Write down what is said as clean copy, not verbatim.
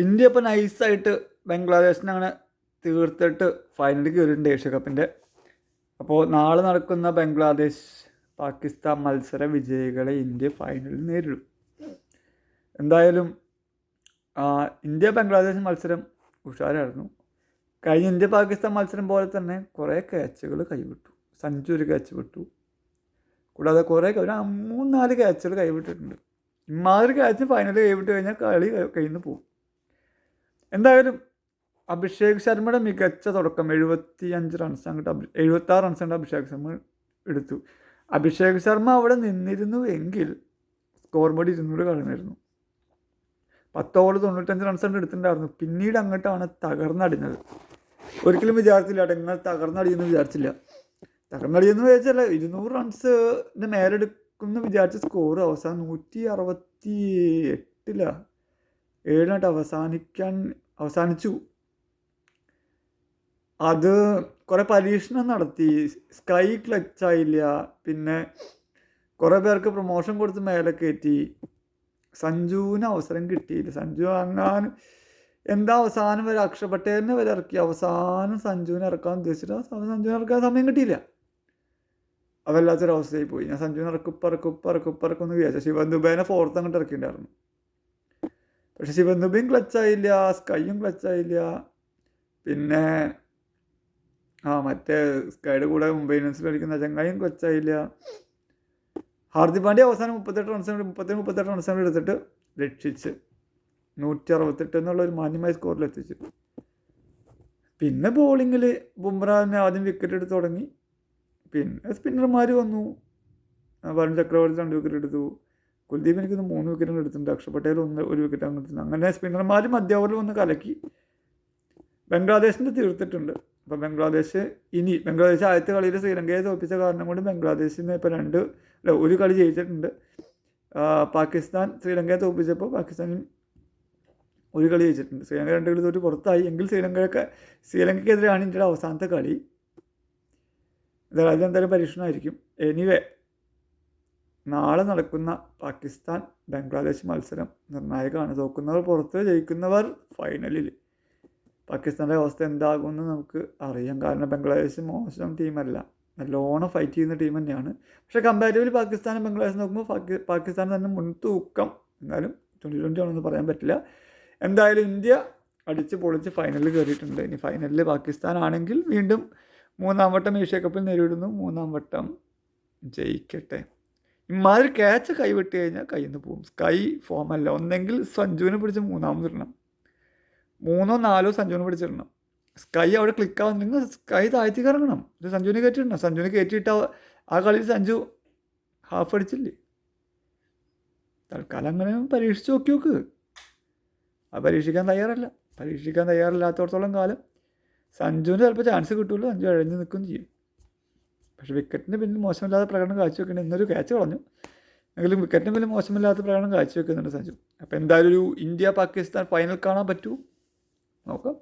India ഇപ്പോൾ നൈസായിട്ട് ബംഗ്ലാദേശിനെ അങ്ങനെ തീർത്തിട്ട് ഫൈനലിൽ കയറിയിട്ടുണ്ട് ഏഷ്യ കപ്പിൻ്റെ. അപ്പോൾ നാളെ നടക്കുന്ന ബംഗ്ലാദേശ് പാകിസ്ഥാൻ മത്സര വിജയികളെ ഇന്ത്യ ഫൈനലിൽ നേരിടും. എന്തായാലും ഇന്ത്യ ബംഗ്ലാദേശ് മത്സരം ഉഷാരായിരുന്നു. കഴിഞ്ഞ ഇന്ത്യ പാകിസ്ഥാൻ മത്സരം പോലെ തന്നെ കുറേ ക്യാച്ചുകൾ കൈവിട്ടു. സഞ്ജു ഒരു ക്യാച്ച് വിട്ടു, കൂടാതെ കുറേ ഒരു 3-4 ക്യാച്ചുകൾ കൈവിട്ടിട്ടുണ്ട്. ഇമാതിരി ക്യാച്ച് ഫൈനൽ കൈവിട്ട് കഴിഞ്ഞാൽ കളി കയ്യിൽ നിന്ന് പോകും. എന്തായാലും അഭിഷേക് ശർമ്മയുടെ മികച്ച തുടക്കം 75 റൺസ് അങ്ങോട്ട് 76 റൺസ് കൊണ്ട് അഭിഷേക് ശർമ്മ എടുത്തു. അഭിഷേക് ശർമ്മ അവിടെ നിന്നിരുന്നു എങ്കിൽ സ്കോർ ബോർഡ് 200 കളഞ്ഞിരുന്നു. 10 ഓവർ 95 റൺസ് കൊണ്ട് എടുത്തിട്ടുണ്ടായിരുന്നു. പിന്നീട് അങ്ങോട്ടാണ് തകർന്നടിഞ്ഞത്. ഒരിക്കലും വിചാരിച്ചില്ല ഇങ്ങനെ തകർന്നടിയെന്ന് വിചാരിച്ചില്ല. തകർന്നടിയെന്ന് വിചാരിച്ചല്ല, 200 റൺസിൻ്റെ മേലെടുക്കുമെന്ന് വിചാരിച്ച സ്കോർ അവസാനം 168 7 അവസാനിച്ചു. അത് കുറേ പരീക്ഷണം നടത്തി. സ്കൈ ക്ലച്ചായില്ല. പിന്നെ കുറേ പേർക്ക് പ്രൊമോഷൻ കൊടുത്ത് മേലെ കയറ്റി. സഞ്ജുവിന് അവസരം കിട്ടിയില്ല. സഞ്ജു അങ്ങനെ അവസാനം വരെ അക്ഷർ പട്ടേലിനെ വരെ ഇറക്കി. അവസാനം സഞ്ജുവിനെ ഇറക്കാൻ ഉദ്ദേശിച്ചിട്ട് സഞ്ജുവിനെ ഇറക്കാൻ സമയം കിട്ടിയില്ല. അവല്ലാത്തൊരവസ്ഥയായി പോയി. ഞാൻ സഞ്ജുവിനെ ഇറക്കുമെന്ന് വിചാരിച്ചു. ശിവൻ ദുബൈനെ 4th അങ്ങോട്ട് ഇറക്കിയിട്ടുണ്ടായിരുന്നു. പക്ഷെ ശിവൻ ദുബൈയും ക്ലച്ചായില്ല, സ്കൈയും ക്ലച്ചായില്ല. പിന്നെ മറ്റേ സ്കൈയുടെ കൂടെ മുംബൈ ഇന്ത്യൻസിൽ കളിക്കുന്ന ചങ്ങായും ക്ലച്ചായില്ല. ഹാർദിക് പാണ്ഡ്യ അവസാനം 38 റൺസ് എടുത്തിട്ട് രക്ഷിച്ച് 168 എന്നുള്ളൊരു മാന്യമായ സ്കോറിലെത്തിച്ചു. പിന്നെ ബോളിങ്ങിൽ ബുംറാനെ ആദ്യം വിക്കറ്റ് എടുത്ത് തുടങ്ങി. പിന്നെ സ്പിന്നർമാർ വന്നു. വരുൺ ചക്രവർത്തി 2 വിക്കറ്റ് എടുത്തു. കുൽദീപ് എനിക്ക് 3 വിക്കറ്റുകൾ എടുത്തിട്ടുണ്ട്. അക്ഷർ പട്ടേൽ 1 വിക്കറ്റ് അങ്ങ് എടുത്തിട്ടുണ്ട്. അങ്ങനെ സ്പിന്നർമാർ മധ്യ ഓവറിൽ വന്ന് കലക്കി ബംഗ്ലാദേശിൻ്റെ തീർത്തിട്ടുണ്ട്. അപ്പോൾ ബംഗ്ലാദേശ് ആദ്യത്തെ കളിയിൽ ശ്രീലങ്കയെ തോൽപ്പിച്ച കാരണം കൊണ്ട് ബംഗ്ലാദേശിന് ഇപ്പോൾ 1 കളി ജയിച്ചിട്ടുണ്ട്. പാകിസ്ഥാൻ ശ്രീലങ്കയെ തോൽപ്പിച്ചപ്പോൾ പാകിസ്ഥാനും 1 കളി ജയിച്ചിട്ടുണ്ട്. ശ്രീലങ്ക 2 കളി തോറ്റ് പുറത്തായി. എങ്കിൽ ശ്രീലങ്കയ്ക്കെതിരെയാണ് ഇന്ത്യയുടെ അവസാനത്തെ കളി. എന്തായാലും പരീക്ഷണമായിരിക്കും. എനിവേ, നാളെ നടക്കുന്ന പാകിസ്ഥാൻ ബംഗ്ലാദേശ് മത്സരം നിർണായകമാണ്. തോക്കുന്നവർ പുറത്ത്, ജയിക്കുന്നവർ ഫൈനലിൽ. പാകിസ്ഥാൻ്റെ അവസ്ഥ എന്താകുമെന്ന് നമുക്ക് അറിയാം. കാരണം ബംഗ്ലാദേശ് മോശം ടീമല്ല, നല്ലോണം ഫൈറ്റ് ചെയ്യുന്ന ടീം തന്നെയാണ്. പക്ഷേ കമ്പാരിറ്റീവ്ലി പാകിസ്ഥാനും ബംഗ്ലാദേശ് നോക്കുമ്പോൾ പാകിസ്ഥാൻ തന്നെ മുൻതൂക്കം. എന്നാലും 2020 ആണെന്ന് പറയാൻ പറ്റില്ല. എന്തായാലും ഇന്ത്യ അടിച്ച് പൊളിച്ച് ഫൈനലിൽ കയറിയിട്ടുണ്ട്. ഇനി ഫൈനലിൽ പാകിസ്ഥാൻ ആണെങ്കിൽ വീണ്ടും 3-ാം വട്ടം ഏഷ്യ കപ്പിൽ നേരിടുന്നു. 3-ാം വട്ടം ജയിക്കട്ടെ. ഇമാതിരി ക്യാച്ച് കൈവിട്ട് കഴിഞ്ഞാൽ കയ്യിൽ നിന്ന് പോകും. സ്കൈ ഫോമല്ല. ഒന്നെങ്കിൽ സഞ്ജുവിനെ പിടിച്ച് 3ാമതിടണം, 3-ഓ 4-ഓ സഞ്ജുവിനെ പിടിച്ചിടണം. സ്കൈ അവിടെ ക്ലിക്കാവുന്നെങ്കിൽ സ്കൈ താഴ്ത്തി ഇറങ്ങണം. ഇത് സഞ്ജുവിനെ കയറ്റിയിടണം. സഞ്ജുവിനെ കയറ്റിയിട്ട ആ കളിയിൽ സഞ്ജു ഹാഫ് അടിച്ചില്ലേ. തൽക്കാലം അങ്ങനെ പരീക്ഷിച്ച് നോക്ക്. പരീക്ഷിക്കാൻ തയ്യാറില്ലാത്തടത്തോളം കാലം സഞ്ജുവിന് ചിലപ്പോൾ ചാൻസ് കിട്ടുമല്ലോ. സഞ്ജു അഴഞ്ഞ് നിൽക്കുകയും ചെയ്യും. പക്ഷേ വിക്കറ്റിന് പിന്നിൽ മോശമില്ലാത്ത പ്രകടനം കാഴ്ചവെക്കുന്നുണ്ട്. ഇന്നൊരു ക്യാച്ച് കളഞ്ഞു, എങ്കിലും വിക്കറ്റിന് പിന്നിൽ മോശമില്ലാത്ത പ്രകടനം കാഴ്ചവെക്കുന്നുണ്ട് സഞ്ജു. അപ്പോൾ എന്തായാലും ഒരു ഇന്ത്യ പാകിസ്ഥാൻ ഫൈനൽ കാണാൻ പറ്റുമോ നോക്കാം.